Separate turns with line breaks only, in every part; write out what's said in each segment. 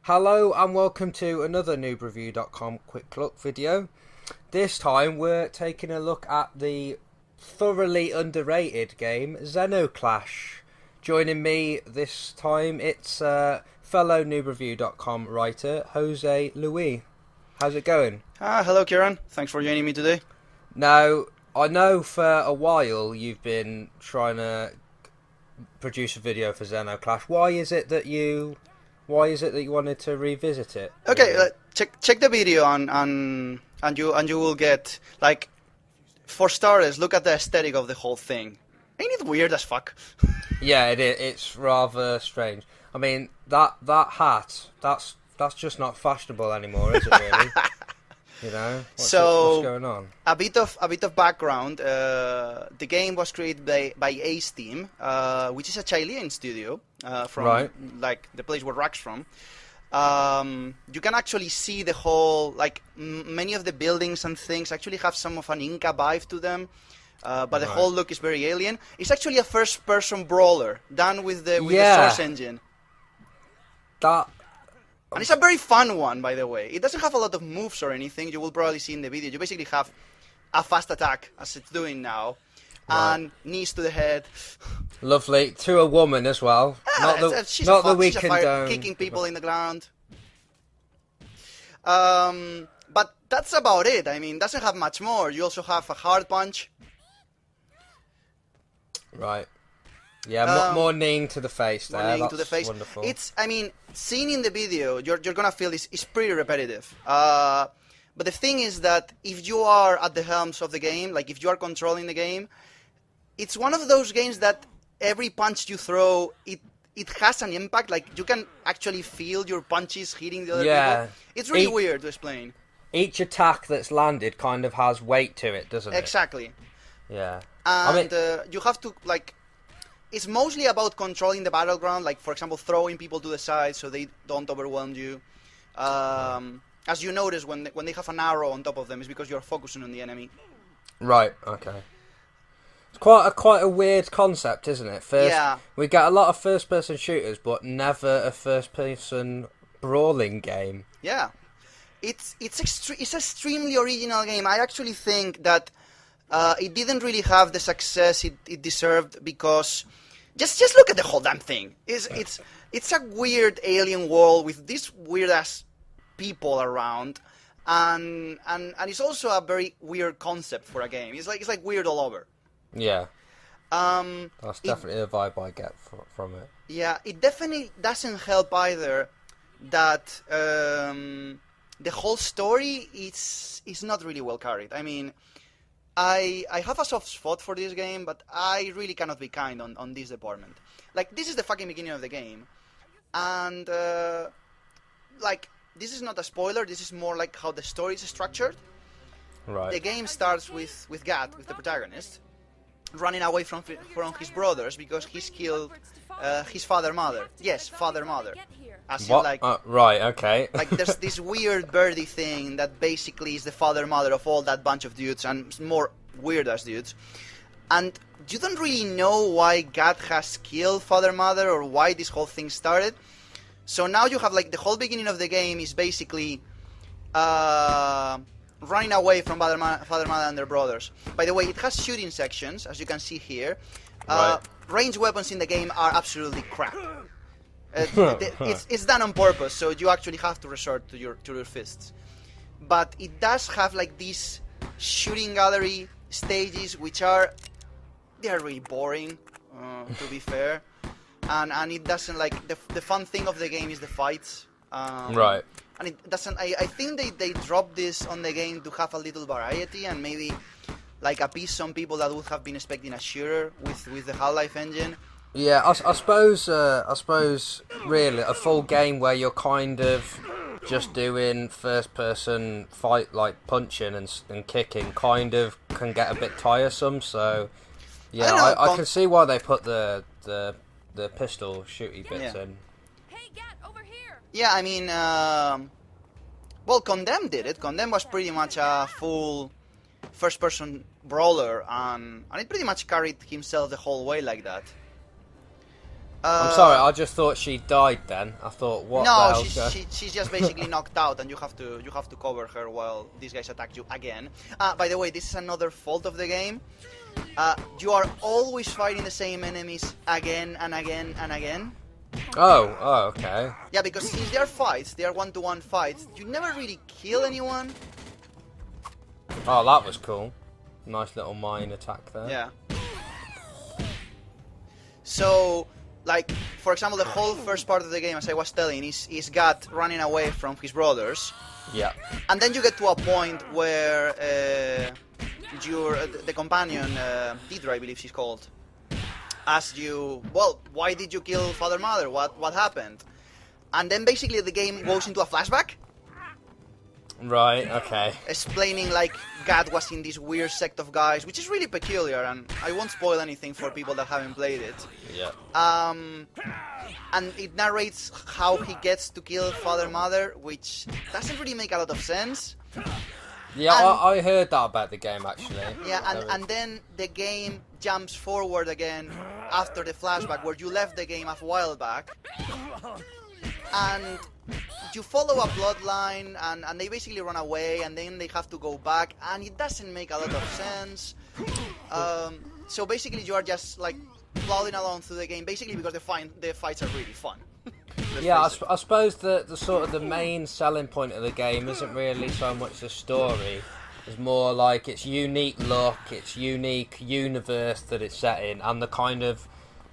Hello and welcome to another noobreview.com quick look video. This time we're taking a look at the thoroughly underrated game Xenoclash. Joining me this time it's fellow noobreview.com writer Jose Luis. How's it going?
Hello Kieran, thanks for joining me today.
Now, I know for a while you've been trying to produce a video for Xenoclash. Why is it that you wanted to revisit it?
Okay, check the video and you will get, like, for starters, look at the aesthetic of the whole thing. Ain't it weird as fuck?
Yeah, it's rather strange. I mean, that hat, that's just not fashionable anymore, is it really? You know? What's going on?
A bit of background. The game was created by Ace Team, which is a Chilean studio from like the place where Rack's from. You can actually see the whole, like, many of the buildings and things actually have some of an Inca vibe to them. But the whole look is very alien. It's actually a first-person brawler done with the Source engine. And it's a very fun one, by the way. It doesn't have a lot of moves or anything. You will probably see in the video. You basically have a fast attack, as it's doing now, and knees to the head.
Lovely. To a woman as well.
She's kicking people in the ground. But that's about it. I mean, doesn't have much more. You also have a hard punch.
Right. Yeah, more kneeing to the face there.
More kneeing to the face.
Wonderful.
I mean, seeing in the video, you're gonna feel it's pretty repetitive. But the thing is that if you are at the helms of the game, like if you are controlling the game, it's one of those games that every punch you throw, it has an impact. Like, you can actually feel your punches hitting the other people. It's really weird to explain.
Each attack that's landed kind of has weight to it, doesn't it?
Exactly.
Yeah.
And you have to, like... It's mostly about controlling the battleground, like, for example, throwing people to the side so they don't overwhelm you. As you notice, when they have an arrow on top of them, it's because you're focusing on the enemy.
Right, okay. It's quite a weird concept, isn't it? We get a lot of first-person shooters, but never a first-person brawling game.
Yeah. It's extremely original game. I actually think that it didn't really have the success it deserved because... Just look at the whole damn thing. It's a weird alien world with these weird ass people around, and it's also a very weird concept for a game. It's like weird all over.
Yeah. That's definitely the vibe I get from it.
Yeah, it definitely doesn't help either that the whole story is not really well carried. I mean, I have a soft spot for this game, but I really cannot be kind on this department. Like, this is the fucking beginning of the game, and like, this is not a spoiler. This is more like how the story is structured.
Right.
The game starts with Gat, with the protagonist, running away from his brothers because he's killed his father-mother. Yes, father-mother. As
what?
Like,
right, okay.
Like, there's this weird birdie thing that basically is the father-mother of all that bunch of dudes and more weird-ass dudes. And you don't really know why Gat has killed father-mother or why this whole thing started. So now you have, like, the whole beginning of the game is basically running away from father-mother and their brothers. By the way, it has shooting sections, as you can see here. Ranged weapons in the game are absolutely crap. It's done on purpose, so you actually have to resort to your fists. But it does have, like, these shooting gallery stages, which are really boring, to be fair. And it doesn't, like, the fun thing of the game is the fights.
Right.
And it doesn't. I think they dropped this on the game to have a little variety and maybe, like, appease some people that would have been expecting a shooter with the Half-Life engine.
Yeah, I suppose really a full game where you're kind of just doing first-person fight, like punching and kicking, kind of can get a bit tiresome. So yeah, I can see why they put the pistol shooty bits in.
Hey, Gat, over here.
Yeah, I mean, well, Condemned did it. Condemned was pretty much a full first-person brawler, and it pretty much carried himself the whole way like that.
I'm sorry, I just thought she died then. I thought, what the
No,
hell's
she's just basically knocked out, and you have to cover her while these guys attack you again. By the way, this is another fault of the game. You are always fighting the same enemies again and again and again.
Oh, okay.
Yeah, because since they are fights, they are one-to-one fights. You never really kill anyone.
Oh, that was cool. Nice little mine attack there.
Yeah. So, like, for example, the whole first part of the game, as I was telling, is Gat running away from his brothers.
Yeah.
And then you get to a point where the companion, Deidre, I believe she's called, asks you, well, why did you kill Father Mother? What happened? And then basically the game goes into a flashback.
Right, okay.
Explaining like Gat was in this weird sect of guys, which is really peculiar, and I won't spoil anything for people that haven't played it.
Yeah.
And it narrates how he gets to kill Father Mother, which doesn't really make a lot of sense.
Yeah,
And-
I heard that about the game actually.
Yeah, and then the game jumps forward again after the flashback where you left the game a while back. And you follow a bloodline, and they basically run away, and then they have to go back, and it doesn't make a lot of sense. So basically you are just like plodding along through the game, basically because the fights are really fun.
Yeah, I suppose the sort of the main selling point of the game isn't really so much the story. It's more like its unique look, its unique universe that it's set in, and the kind of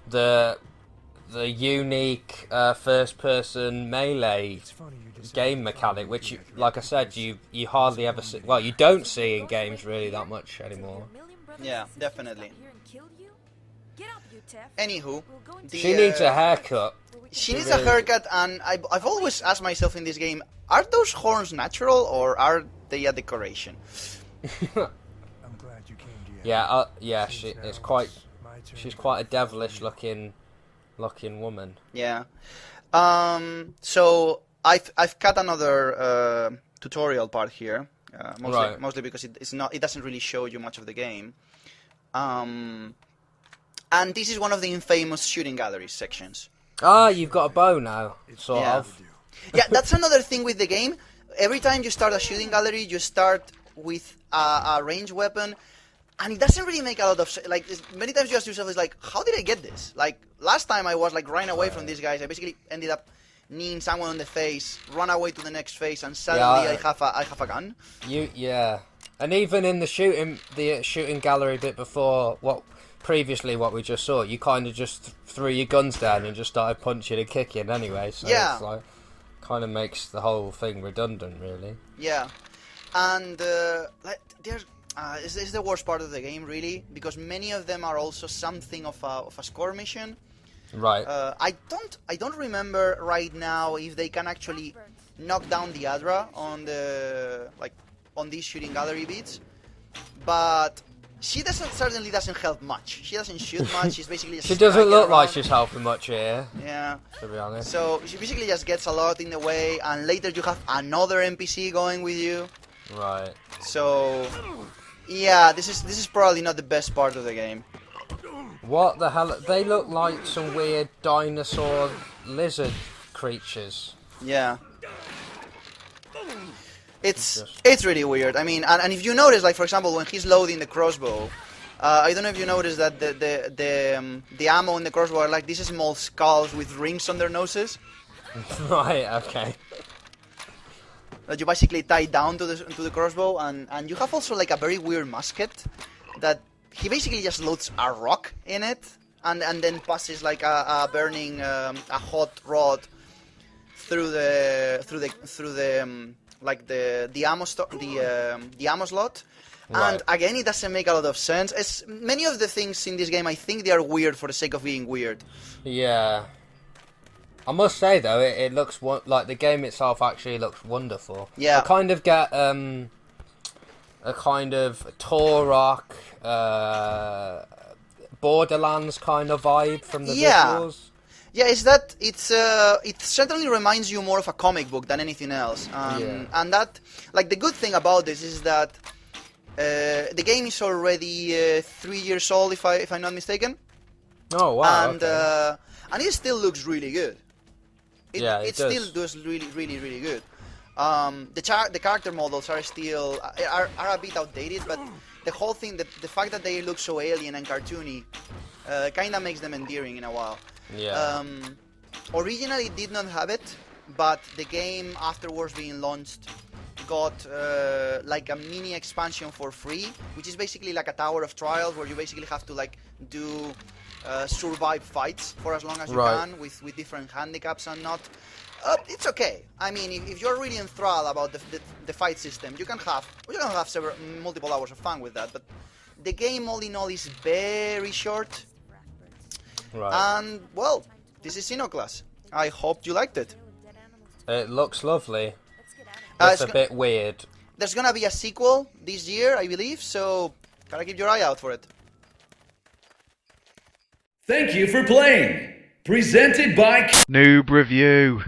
the unique first-person melee game mechanic, which, like I said, you hardly ever see. Well, you don't see in games really that much anymore.
Yeah, definitely. Anywho,
She needs a haircut.
She needs a haircut, and I've always asked myself in this game, are those horns natural or are they a decoration?
Yeah, she's quite a devilish looking woman.
Yeah. So I've cut another tutorial part here, mostly because it doesn't really show you much of the game. And this is one of the infamous shooting gallery sections.
Ah, you've got a bow now, sort of.
Yeah, that's another thing with the game. Every time you start a shooting gallery, you start with a ranged weapon, and it doesn't really make a lot of sense. Like, many times you ask yourself, like, how did I get this? Like, last time I was, like, running away from these guys. I basically ended up kneeing someone on the face, run away to the next face, and suddenly I have a gun.
Yeah. And even in the shooting gallery bit before, what we just saw, you kind of just threw your guns down and just started punching and kicking anyway. So
yeah.
It's like, kind of makes the whole thing redundant, really.
Yeah. And this is the worst part of the game, really, because many of them are also something of a score mission.
Right.
I don't remember right now if they can actually knock down the Adra on these shooting gallery beats, but she certainly doesn't help much. She doesn't shoot much. She's basically just
she doesn't look
around.
like she's helping much here.
Yeah.
To be honest.
So she basically just gets a lot in the way, and later you have another NPC going with you.
Right.
So yeah, this is probably not the best part of the game.
What the hell? They look like some weird dinosaur lizard creatures.
Yeah. It's really weird. I mean, and if you notice, like, for example, when he's loading the crossbow, I don't know if you noticed that the ammo in the crossbow are like these small skulls with rings on their noses.
Right. Okay.
That you basically tie down to the crossbow, and you have also like a very weird musket that he basically just loads a rock in it, and then passes like a burning a hot rod through the like the ammo the ammo slot.
Right.
And again, it doesn't make a lot of sense. Many of the things in this game, I think they are weird for the sake of being weird.
Yeah. I must say though, it looks like the game itself actually looks wonderful.
Yeah.
I kind of get a kind of Turok, Borderlands kind of vibe from the visuals.
Yeah, it certainly reminds you more of a comic book than anything else. And that, like, the good thing about this is that the game is already 3 years old, if I'm not mistaken.
Oh wow!
And
okay.
and it still looks really good. It
does.
still does really good. The character models are still are a bit outdated, but the whole thing, the fact that they look so alien and cartoony, kind of makes them endearing in a while.
Yeah.
Originally it did not have it, but the game afterwards being launched got like a mini expansion for free, which is basically like a Tower of Trials where you basically have to like do survive fights for as long as you can with different handicaps and not. It's okay. I mean, if you're really enthralled about the fight system, you can have multiple hours of fun with that. But the game, all in all, is very short.
Right.
And well, this is Xenoclass. I hope you liked it.
It looks lovely. It's a bit weird.
There's gonna be a sequel this year, I believe. So gotta keep your eye out for it.
Thank you for playing. Presented by
Noob Review.